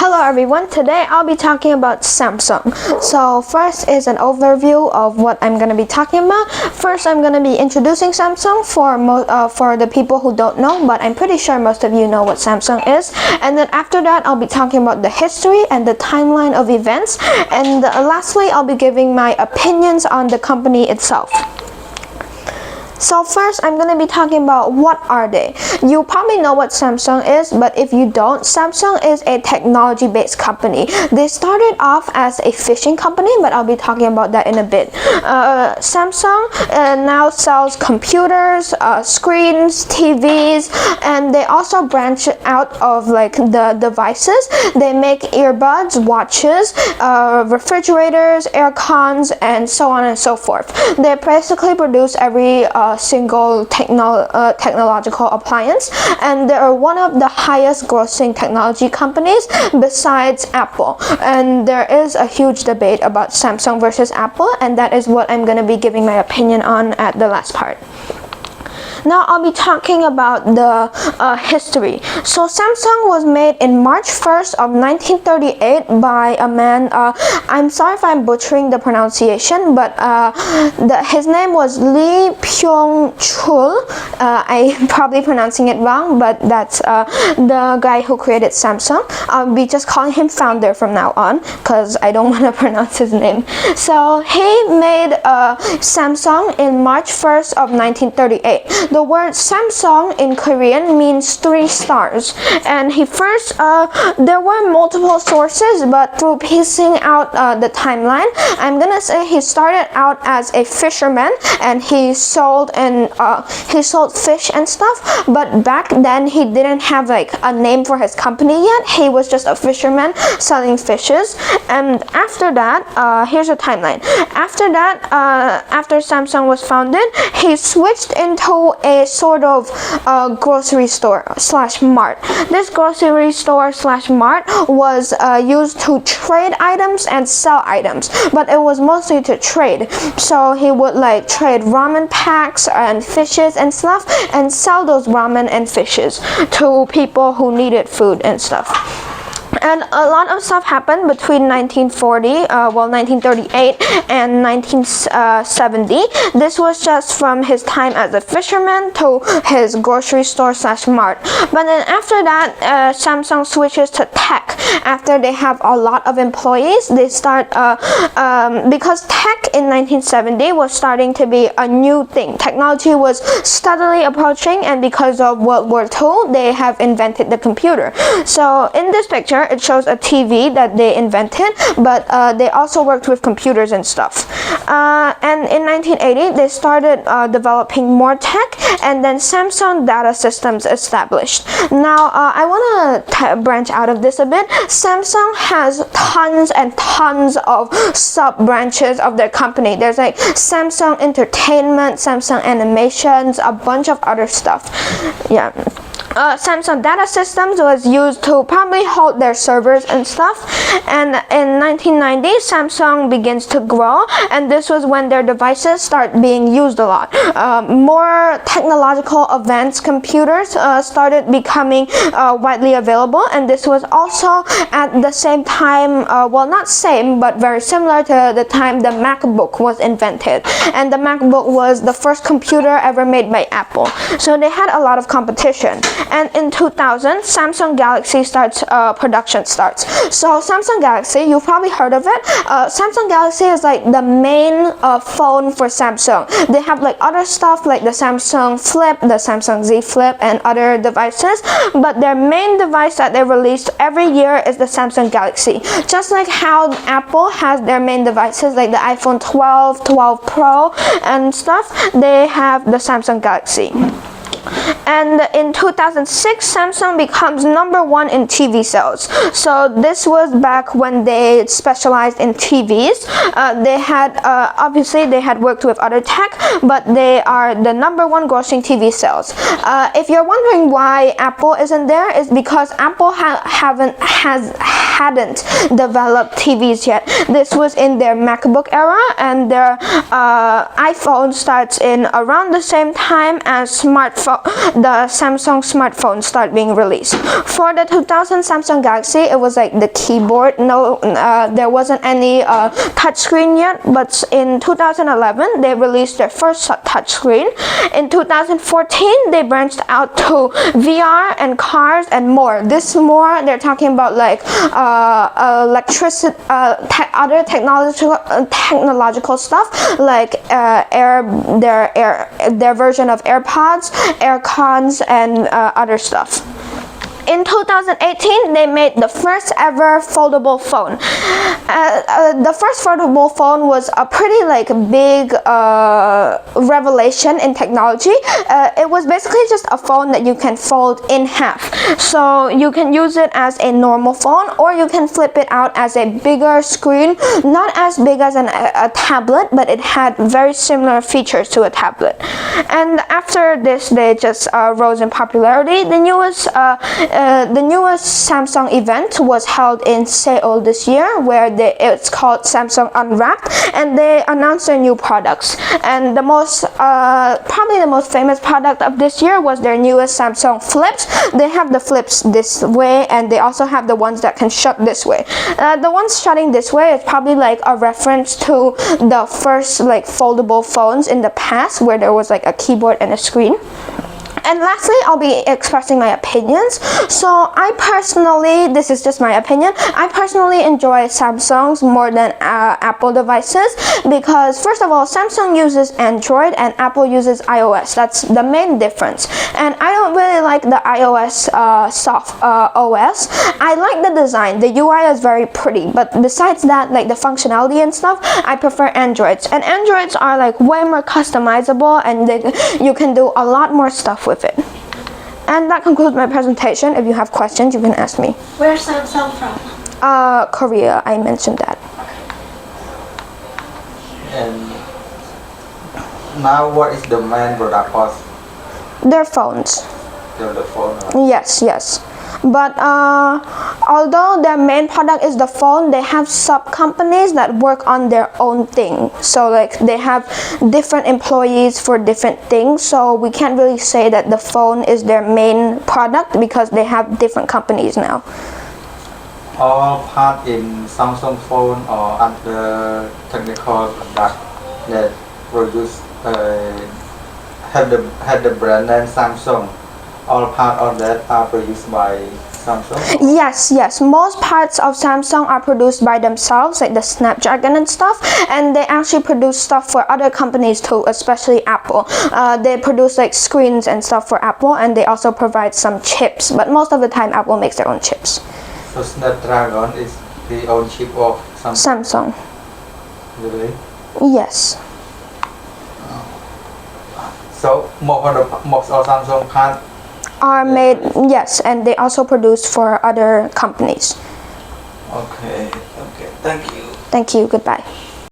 Hello everyone, today I'll be talking about Samsung. So first is an overview of what I'm going to be talking about. First I'm going to be introducing Samsung for the people who don't know, but I'm pretty sure most of you know what Samsung is. And then after that I'll be talking about the history and the timeline of events. And lastly I'll be giving my opinions on the company itself. So first, I'm going to be talking about what are they. You probably know what Samsung is, but if you don't, Samsung is a technology-based company. They started off as a fishing company, but I'll be talking about that in a bit. Samsung now sells computers, screens, TVs, and they also branch out of like the devices. They make earbuds, watches, refrigerators, air cons, and so on and so forth. They basically produce every single technological appliance, and they are one of the highest grossing technology companies besides Apple. And there is a huge debate about Samsung versus Apple, and that is what I'm going to be giving my opinion on at the last part. Now I'll be talking about the history. So Samsung was made in March 1st of 1938 by a man, I'm sorry if I'm butchering the pronunciation, but his name was Lee Byung-chul. I'm probably pronouncing it wrong, but that's the guy who created Samsung. I'll be just calling him founder from now on because I don't want to pronounce his name. So he made Samsung in March 1st of 1938. The word Samsung in Korean means 3 stars, and he first there were multiple sources, but through piecing out the timeline, I'm gonna say he started out as a fisherman and he sold fish and stuff, but back then he didn't have like a name for his company yet. He was just a fisherman selling fishes. And after that, here's a timeline. After that, after Samsung was founded, he switched into a sort of grocery store slash mart. This grocery store slash mart was used to trade items and sell items, but it was mostly to trade. So he would like trade ramen packs and fishes and stuff and sell those ramen and fishes to people who needed food and stuff. And a lot of stuff happened between 1938 and 1970. This was just from his time as a fisherman to his grocery store slash mart. But then after that, Samsung switches to tech. After they have a lot of employees, they start, because tech in 1970 was starting to be a new thing. Technology was steadily approaching, and because of World War II, they have invented the computer. So in this picture, it shows a TV that they invented, but they also worked with computers and stuff. And in 1980, they started developing more tech, and then Samsung Data Systems established. Now, I want to branch out of this a bit. Samsung has tons and tons of sub-branches of their company. There's like Samsung Entertainment, Samsung Animations, a bunch of other stuff. Yeah. Samsung Data Systems was used to probably hold their servers and stuff, and in 1990 Samsung begins to grow, and this was when their devices start being used a lot. More technological advanced computers started becoming widely available, and this was also at the same time, well, not same, but very similar to the time the MacBook was invented, and the MacBook was the first computer ever made by Apple. So they had a lot of competition. And in 2000, Samsung Galaxy production starts. So Samsung Galaxy, you've probably heard of it. Samsung Galaxy is like the main phone for Samsung. They have like other stuff like the Samsung Flip, the Samsung Z Flip, and other devices. But their main device that they release every year is the Samsung Galaxy. Just like how Apple has their main devices like the iPhone 12, 12 Pro, and stuff, they have the Samsung Galaxy. And in 2006, Samsung becomes #1 in TV sales. So this was back when they specialized in TVs. They had obviously they had worked with other tech, but they are the #1 grossing TV sales. If you're wondering why Apple isn't there, it's because Apple hadn't developed TVs yet. This was in their MacBook era, and their iPhone starts in around the same time as the Samsung smartphones start being released. For the 2000 Samsung Galaxy, it was like the keyboard. No, there wasn't any touchscreen yet, but in 2011 they released their first touchscreen. In 2014 they branched out to VR and cars and more. This more, they're talking about like electricity, other technological stuff like their version of AirPods, AirCons, and other stuff. In 2018, they made the first ever foldable phone. The first foldable phone was a pretty like big revelation in technology. It was basically just a phone that you can fold in half. So you can use it as a normal phone, or you can flip it out as a bigger screen, not as big as a tablet, but it had very similar features to a tablet. And after this, they just rose in popularity. The newest Samsung event was held in Seoul this year, where it's called Samsung Unwrapped, and they announced their new products. And the probably the most famous product of this year was their newest Samsung Flips. They have the Flips this way, and they also have the ones that can shut this way. The ones shutting this way is probably like a reference to the first like foldable phones in the past, where there was like a keyboard and a screen. And lastly, I'll be expressing my opinions. So I personally, this is just my opinion, I personally enjoy Samsungs more than Apple devices, because first of all, Samsung uses Android and Apple uses iOS. That's the main difference. And I don't really like the iOS OS. I like the design. The UI is very pretty, but besides that, like the functionality and stuff, I prefer Androids. And Androids are like way more customizable, and you can do a lot more stuff with it. And that concludes my presentation. If you have questions, you can ask me. Where's Samsung from? Korea, I mentioned that. And now what is the main product of Their phones. the phone? Yes. But although their main product is the phone, they have sub-companies that work on their own thing. So like they have different employees for different things. So we can't really say that the phone is their main product, because they have different companies now. All part in Samsung phone or other technical product that produce have the brand name Samsung. All part of that are produced by Samsung? Yes. Most parts of Samsung are produced by themselves, like the Snapdragon and stuff. And they actually produce stuff for other companies too, especially Apple. They produce like screens and stuff for Apple, and they also provide some chips. But most of the time, Apple makes their own chips. So Snapdragon is the own chip of Samsung. Really? Yes. So most of Samsung parts Are made, yes, and they also produce for other companies. Okay. Thank you. Thank you. Goodbye.